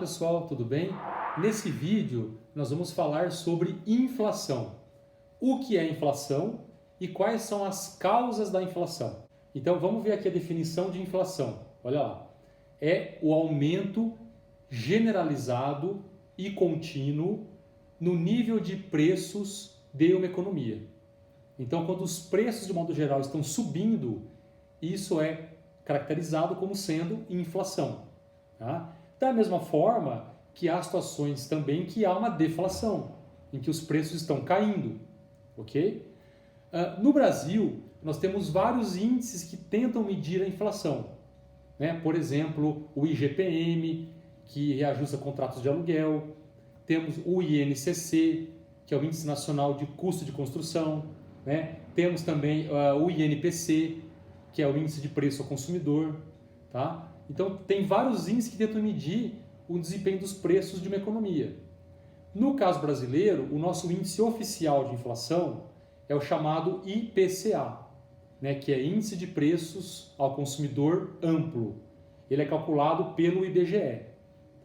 pessoal, tudo bem? Nesse vídeo nós vamos falar sobre inflação. O que é inflação e quais são as causas da inflação. Então vamos ver aqui a definição de inflação. Olha lá. É o aumento generalizado e contínuo no nível de preços de uma economia. Então quando os preços de modo geral estão subindo, isso é caracterizado como sendo inflação. Tá? Da mesma forma que há situações também que há uma deflação, em que os preços estão caindo. Ok? No Brasil, nós temos vários índices que tentam medir a inflação. Né? Por exemplo, o IGPM, que reajusta contratos de aluguel. Temos o INCC, que é o Índice Nacional de Custo de Construção. Né? Temos também o INPC, que é o Índice de Preço ao Consumidor. Tá? Então, tem vários índices que tentam medir o desempenho dos preços de uma economia. No caso brasileiro, o nosso índice oficial de inflação é o chamado IPCA, né, que é Índice de Preços ao Consumidor Amplo. Ele é calculado pelo IBGE.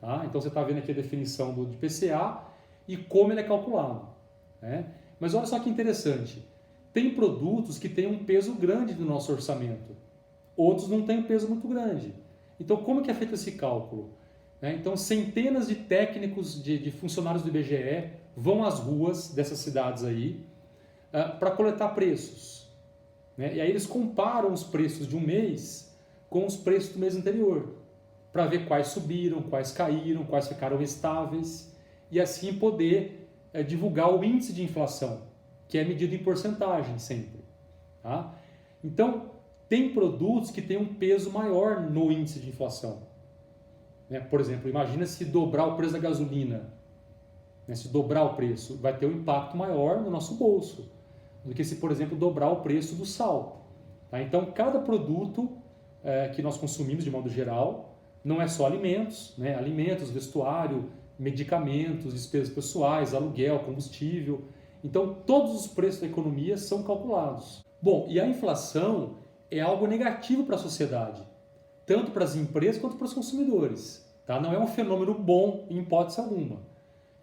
Tá? Então, você está vendo aqui a definição do IPCA e como ele é calculado. Né? Mas olha só que interessante. Tem produtos que têm um peso grande no nosso orçamento. Outros não têm um peso muito grande. Então, como que é feito esse cálculo? Então, centenas de técnicos, de funcionários do IBGE vão às ruas dessas cidades aí para coletar preços. E aí eles comparam os preços de um mês com os preços do mês anterior, para ver quais subiram, quais caíram, quais ficaram estáveis, e assim poder divulgar o índice de inflação, que é medido em porcentagem sempre. Tá? Então, tem produtos que têm um peso maior no índice de inflação. Por exemplo, imagina se dobrar o preço da gasolina. Se dobrar o preço, vai ter um impacto maior no nosso bolso do que se, por exemplo, dobrar o preço do sal. Então, cada produto que nós consumimos de modo geral, não é só alimentos, alimentos, vestuário, medicamentos, despesas pessoais, aluguel, combustível. Então, todos os preços da economia são calculados. Bom, e a inflação é algo negativo para a sociedade, tanto para as empresas quanto para os consumidores. Tá? Não é um fenômeno bom em hipótese alguma.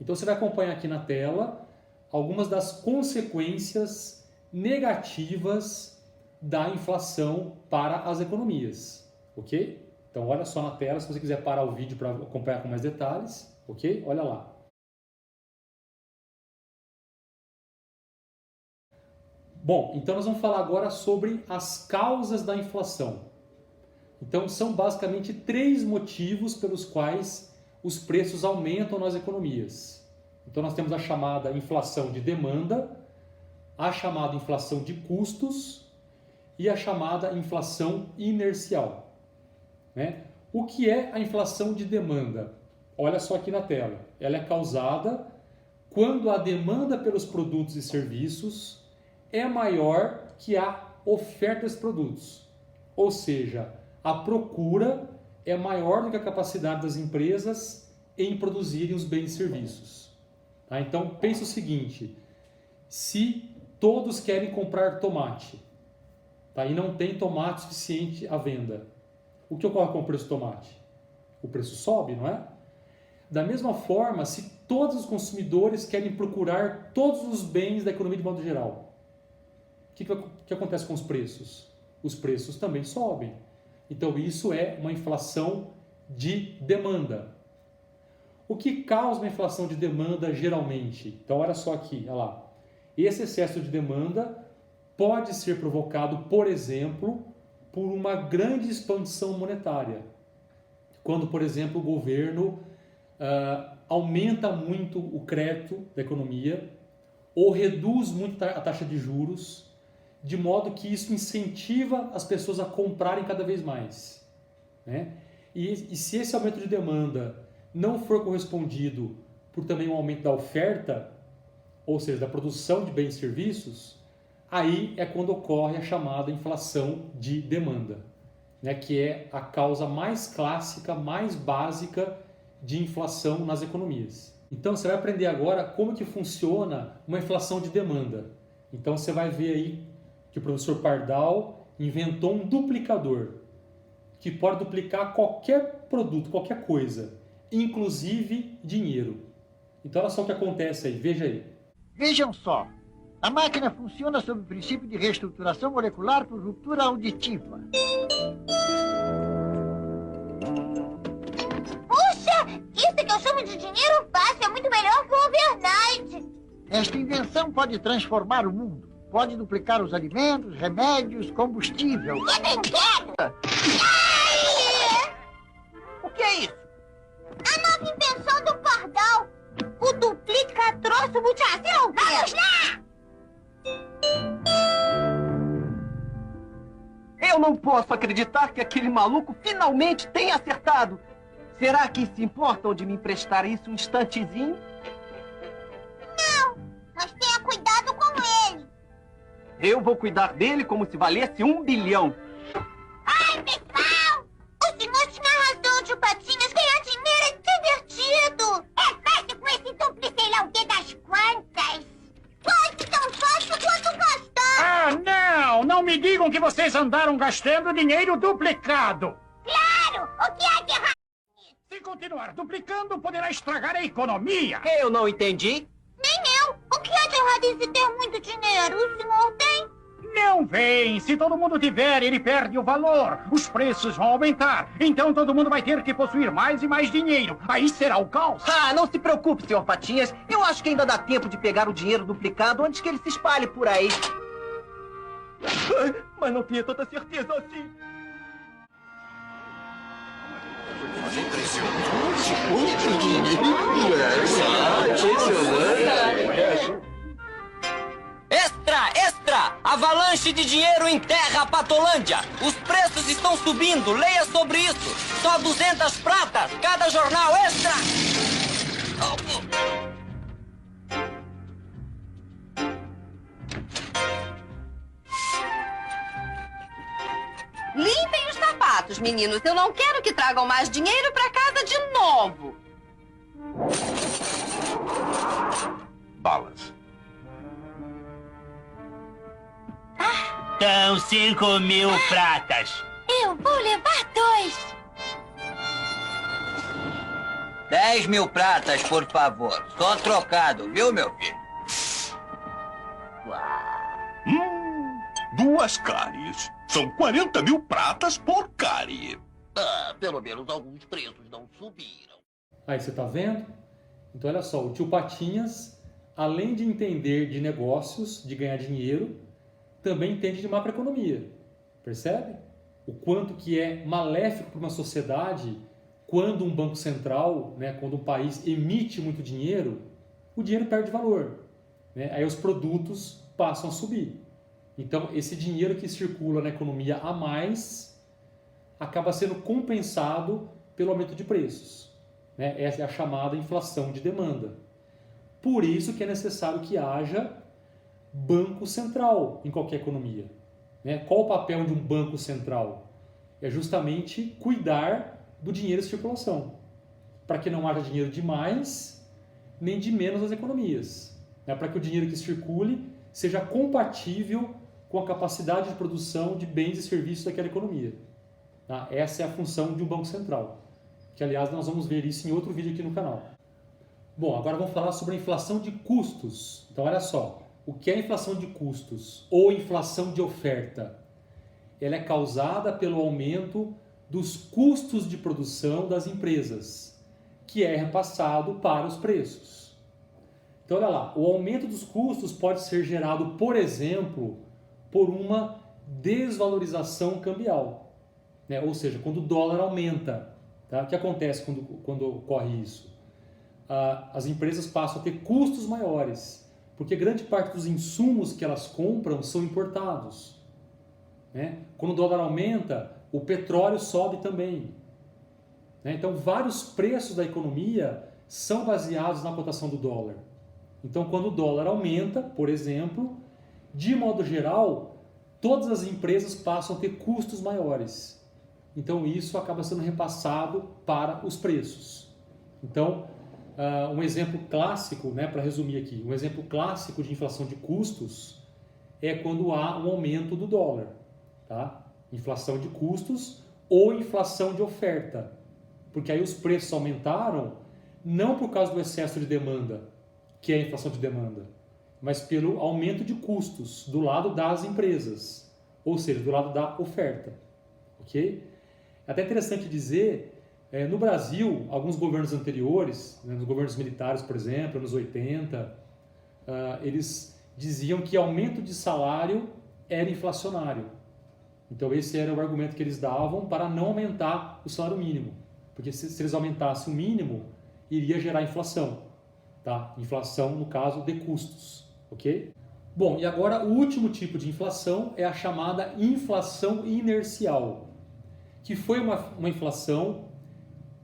Então você vai acompanhar aqui na tela algumas das consequências negativas da inflação para as economias. Ok? Então olha só na tela, se você quiser parar o vídeo para acompanhar com mais detalhes. Ok? Olha lá. Bom, então nós vamos falar agora sobre as causas da inflação. Então são basicamente 3 motivos pelos quais os preços aumentam nas economias. Então nós temos a chamada inflação de demanda, a chamada inflação de custos e a chamada inflação inercial. O que é a inflação de demanda? Olha só aqui na tela. Ela é causada quando a demanda pelos produtos e serviços é maior que a oferta desses produtos. Ou seja, a procura é maior do que a capacidade das empresas em produzirem os bens e serviços. Então, pense o seguinte, se todos querem comprar tomate e não tem tomate suficiente à venda, o que ocorre com o preço do tomate? O preço sobe, não é? Da mesma forma, se todos os consumidores querem procurar todos os bens da economia de modo geral, o que acontece com os preços? Os preços também sobem. Então isso é uma inflação de demanda. O que causa uma inflação de demanda geralmente? Então olha só aqui, olha lá. Esse excesso de demanda pode ser provocado, por exemplo, por uma grande expansão monetária. Quando, por exemplo, o governo aumenta muito o crédito da economia ou reduz muito a taxa de juros, de modo que isso incentiva as pessoas a comprarem cada vez mais. E se esse aumento de demanda não for correspondido por também um aumento da oferta, ou seja, da produção de bens e serviços, aí é quando ocorre a chamada inflação de demanda, que é a causa mais clássica, mais básica de inflação nas economias. Então você vai aprender agora como que funciona uma inflação de demanda. Então você vai ver aí que o professor Pardal inventou um duplicador que pode duplicar qualquer produto, qualquer coisa, inclusive dinheiro. Então olha só o que acontece aí, veja aí. Vejam só, a máquina funciona sob o princípio de reestruturação molecular por ruptura auditiva. Puxa, isso que eu chamo de dinheiro fácil é muito melhor que o overnight. Esta invenção pode transformar o mundo. Pode duplicar os alimentos, remédios, combustível. Que brinquedo! O que é isso? A nova invenção do Pardal. O duplica-troço multiação. Vamos lá! Eu não posso acreditar que aquele maluco finalmente tenha acertado. Será que se importam de me emprestar isso um instantezinho? Não, mas tenha cuidado com ele. Eu vou cuidar dele como se valesse 1 bilhão. Ai, pessoal! O senhor tinha razão, tio Patinhas. Ganhar dinheiro é divertido. É fácil com esse duplo sei lá o que das quantas. Quase tão fácil quanto gastar. Ah, não! Não me digam que vocês andaram gastando dinheiro duplicado. Claro! O que há de errado? Se continuar duplicando, poderá estragar a economia. Eu não entendi. Nem eu. O que há de errado em se ter muito dinheiro? O senhor tem? Não vem! Se todo mundo tiver, ele perde o valor. Os preços vão aumentar. Então todo mundo vai ter que possuir mais e mais dinheiro. Aí será o caos. Ah, não se preocupe, senhor Patinhas. Eu acho que ainda dá tempo de pegar o dinheiro duplicado antes que ele se espalhe por aí. Mas não tinha tanta certeza assim. Extra, extra! Avalanche de dinheiro em terra a Patolândia. Os preços estão subindo, leia sobre isso. Só 200 pratas, cada jornal extra. Limpem os sapatos, meninos. Eu não quero que tragam mais dinheiro para casa de novo. Balas. São 5.000 pratas. Eu vou levar 2. 10.000 pratas, por favor. Só trocado, viu, meu filho? 2 cáries. São 40.000 pratas por cárie. Pelo menos alguns preços não subiram. Aí você está vendo? Então olha só, o tio Patinhas, além de entender de negócios, de ganhar dinheiro, também entende de macroeconomia. Percebe? O quanto que é maléfico para uma sociedade quando um banco central, né, quando um país emite muito dinheiro, o dinheiro perde valor. Né? Aí os produtos passam a subir. Então esse dinheiro que circula na economia a mais acaba sendo compensado pelo aumento de preços. Né? Essa é a chamada inflação de demanda. Por isso que é necessário que haja banco central em qualquer economia. Né? Qual o papel de um banco central? É justamente cuidar do dinheiro em circulação, para que não haja dinheiro de mais nem de menos nas economias. Né? Para que o dinheiro que circule seja compatível com a capacidade de produção de bens e serviços daquela economia. Tá? Essa é a função de um banco central, que aliás nós vamos ver isso em outro vídeo aqui no canal. Bom, agora vamos falar sobre a inflação de custos. Então olha só, o que é inflação de custos ou inflação de oferta? Ela é causada pelo aumento dos custos de produção das empresas, que é repassado para os preços. Então olha lá, o aumento dos custos pode ser gerado, por exemplo, por uma desvalorização cambial. Né? Ou seja, quando o dólar aumenta. Tá? O que acontece quando ocorre isso? As empresas passam a ter custos maiores, porque grande parte dos insumos que elas compram são importados. Né? Quando o dólar aumenta, o petróleo sobe também. Né? Então, vários preços da economia são baseados na cotação do dólar. Então, quando o dólar aumenta, por exemplo, de modo geral, todas as empresas passam a ter custos maiores. Então, isso acaba sendo repassado para os preços. Então, um exemplo clássico, né, para resumir aqui, um exemplo clássico de inflação de custos é quando há um aumento do dólar. Tá? Inflação de custos ou inflação de oferta. Porque aí os preços aumentaram não por causa do excesso de demanda, que é a inflação de demanda, mas pelo aumento de custos do lado das empresas, ou seja, do lado da oferta. Ok? É até interessante dizer, no Brasil, alguns governos anteriores, né, nos governos militares, por exemplo, anos 80, eles diziam que aumento de salário era inflacionário. Então esse era o argumento que eles davam para não aumentar o salário mínimo. Porque se eles aumentassem o mínimo, iria gerar inflação. Tá? Inflação, no caso, de custos. Ok? Bom, e agora o último tipo de inflação é a chamada inflação inercial, que foi uma inflação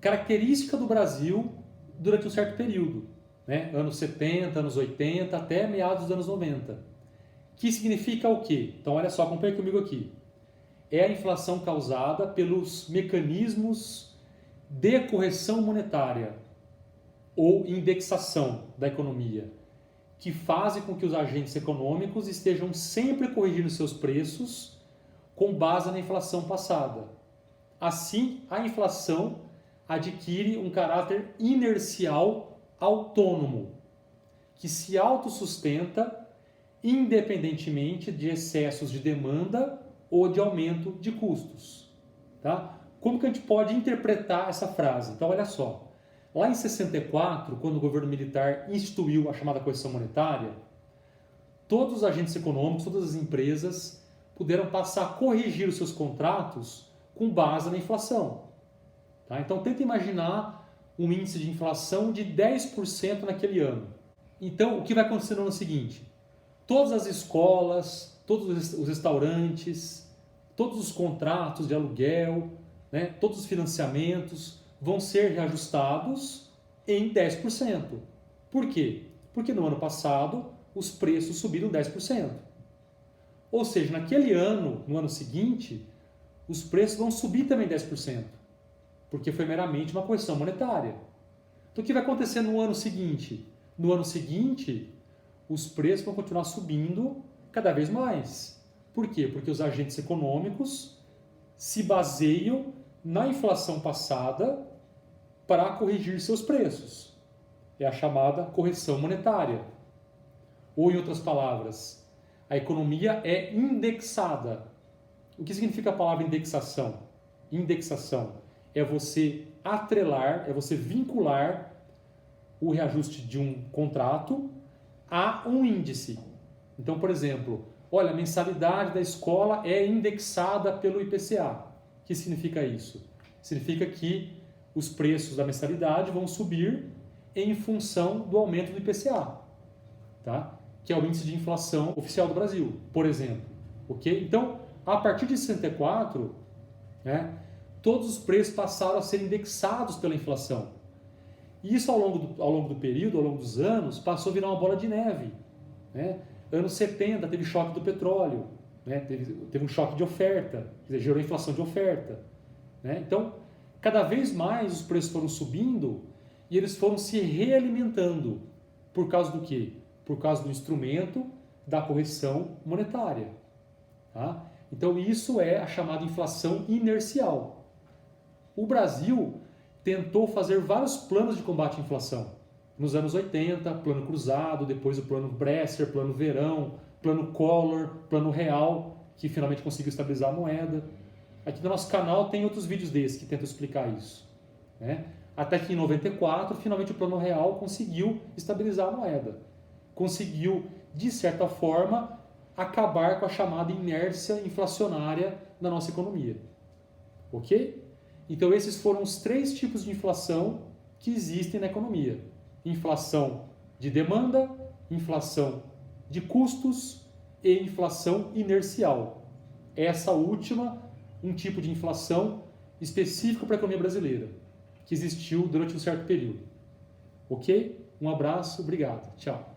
característica do Brasil durante um certo período, né? Anos 70, anos 80, até meados dos anos 90. Que significa o quê? Então, olha só, acompanha comigo aqui. É a inflação causada pelos mecanismos de correção monetária ou indexação da economia, que fazem com que os agentes econômicos estejam sempre corrigindo seus preços com base na inflação passada. Assim, a inflação adquire um caráter inercial autônomo, que se autossustenta independentemente de excessos de demanda ou de aumento de custos. Tá? Como que a gente pode interpretar essa frase? Então, olha só. Lá em 64, quando o governo militar instituiu a chamada correção monetária, todos os agentes econômicos, todas as empresas puderam passar a corrigir os seus contratos com base na inflação. Tá? Então, tenta imaginar um índice de inflação de 10% naquele ano. Então, o que vai acontecer no ano seguinte? Todas as escolas, todos os restaurantes, todos os contratos de aluguel, né, todos os financiamentos vão ser reajustados em 10%. Por quê? Porque no ano passado os preços subiram 10%. Ou seja, naquele ano, no ano seguinte, os preços vão subir também 10%, porque foi meramente uma correção monetária. Então o que vai acontecer no ano seguinte? No ano seguinte, os preços vão continuar subindo cada vez mais. Por quê? Porque os agentes econômicos se baseiam na inflação passada para corrigir seus preços. É a chamada correção monetária. Ou, em outras palavras, a economia é indexada. O que significa a palavra indexação? Indexação é você atrelar, é você vincular o reajuste de um contrato a um índice. Então, por exemplo, olha, a mensalidade da escola é indexada pelo IPCA. O que significa isso? Significa que os preços da mensalidade vão subir em função do aumento do IPCA, tá? Que é o índice de inflação oficial do Brasil, por exemplo. Okay? Então, a partir de 64, né, todos os preços passaram a ser indexados pela inflação. E isso, ao longo do período, ao longo dos anos, passou a virar uma bola de neve. Né? Anos 70 teve choque do petróleo, né? teve um choque de oferta, quer dizer, gerou inflação de oferta. Né? Então, cada vez mais os preços foram subindo e eles foram se realimentando. Por causa do quê? Por causa do instrumento da correção monetária. Tá? Então, isso é a chamada inflação inercial. O Brasil tentou fazer vários planos de combate à inflação. Nos anos 80, plano cruzado, depois o plano Bresser, plano Verão, plano Collor, plano Real, que finalmente conseguiu estabilizar a moeda. Aqui no nosso canal tem outros vídeos desses que tentam explicar isso. Né? Até que em 94, finalmente o plano Real conseguiu estabilizar a moeda. Conseguiu, de certa forma, acabar com a chamada inércia inflacionária da nossa economia. Ok? Então esses foram os 3 tipos de inflação que existem na economia. Inflação de demanda, inflação de custos e inflação inercial. Essa última, um tipo de inflação específico para a economia brasileira, que existiu durante um certo período. Ok? Um abraço, obrigado. Tchau.